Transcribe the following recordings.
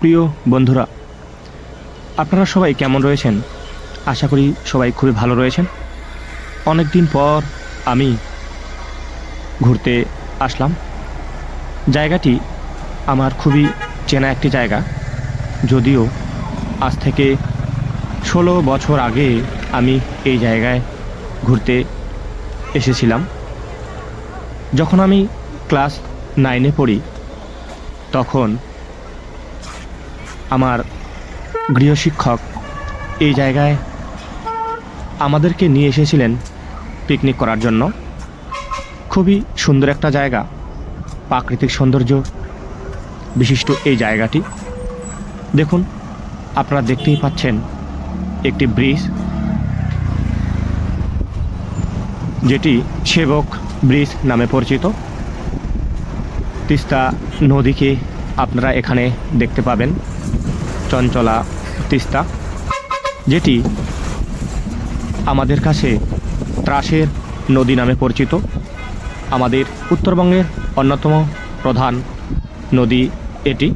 প্রিয় বন্ধুরা, আপনারা সবাই কেমন রয়েছেন? আশা করি সবাই খুবই ভালো রয়েছেন। অনেক দিন পর আমি ঘুরতে আসলাম। জায়গাটি আমার খুবই চেনা একটি জায়গা, যদিও আজ থেকে 16 বছর আগে আমি এই জায়গায় ঘুরতে এসেছিলাম। যখন আমি ক্লাস 9-এ পড়ি, তখন আমার গৃহশিক্ষক এই জায়গায় আমাদেরকে নিয়ে এসেছিলেন পিকনিক করার জন্য। খুবই সুন্দর একটা জায়গা, প্রাকৃতিক সৌন্দর্য বিশিষ্ট এই জায়গাটি। দেখুন, আপনারা দেখতেই পাচ্ছেন একটি ব্রিজ, যেটি সেবক ব্রিজ নামে পরিচিত। তিস্তা নদীকে আপনারা এখানে দেখতে পাবেন, চঞ্চলা তিস্তা, যেটি আমাদের কাছে ত্রাসের নদী নামে পরিচিত। আমাদের উত্তরবঙ্গের অন্যতম প্রধান নদী এটি,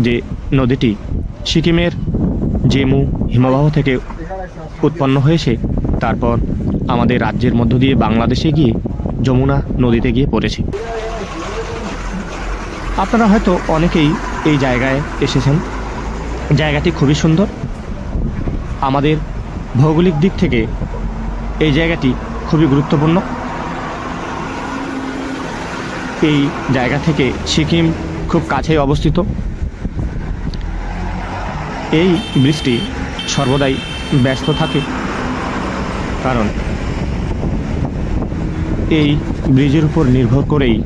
যে নদীটি সিকিমের জেমু হিমবাহ থেকে উৎপন্ন হয়েছে, তারপর আমাদের রাজ্যের মধ্য দিয়ে বাংলাদেশে গিয়ে যমুনা নদীতে গিয়ে পড়েছে। আপনারা হয়তো অনেকেই এই জায়গায় এসেছেন। জায়গাটি খুবই সুন্দর। আমাদের ভৌগোলিক দিক থেকে এই জায়গাটি খুবই গুরুত্বপূর্ণ। এই জায়গা থেকে সিকিম খুব কাছেই অবস্থিত। এই ব্রিজটি সর্বদাই ব্যস্ত থাকে, কারণ এই ব্রিজের উপর নির্ভর করেই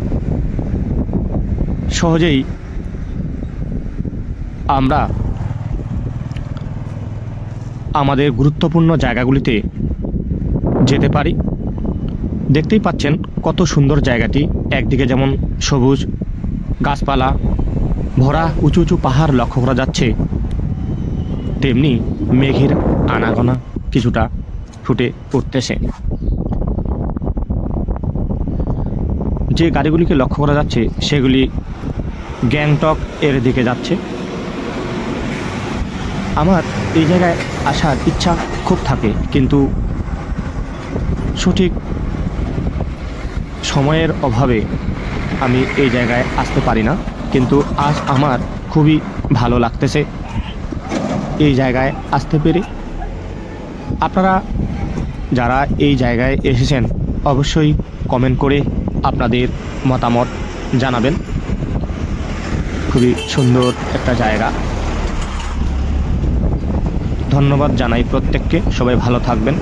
সহজেই আমরা আমাদের গুরুত্বপূর্ণ জায়গাগুলিতে যেতে পারি। দেখতেই পাচ্ছেন কত সুন্দর জায়গাটি। একদিকে যেমন সবুজ গাছপালা ভরা উঁচু উঁচু পাহাড় লক্ষ্য করা যাচ্ছে, তেমনি মেঘের আনাগোনা কিছুটা ফুটে উঠতেছে। যে গাড়িগুলিকে লক্ষ্য করা যাচ্ছে সেগুলি গ্যাংটক এর দিকে যাচ্ছে। আমার এই জায়গায় আসার ইচ্ছা খুব থাকে, কিন্তু সঠিক সময়ের অভাবে আমি এই জায়গায় আসতে পারি না। কিন্তু আজ আমার খুবই ভালো লাগতেছে এই জায়গায় আসতে পেরে। আপনারা যারা এই জায়গায় এসেছেন অবশ্যই কমেন্ট করে আপনাদের মতামত জানাবেন। খুবই সুন্দর একটা জায়গা। ধন্যবাদ জানাই প্রত্যেককে। সবাই ভালো থাকবেন।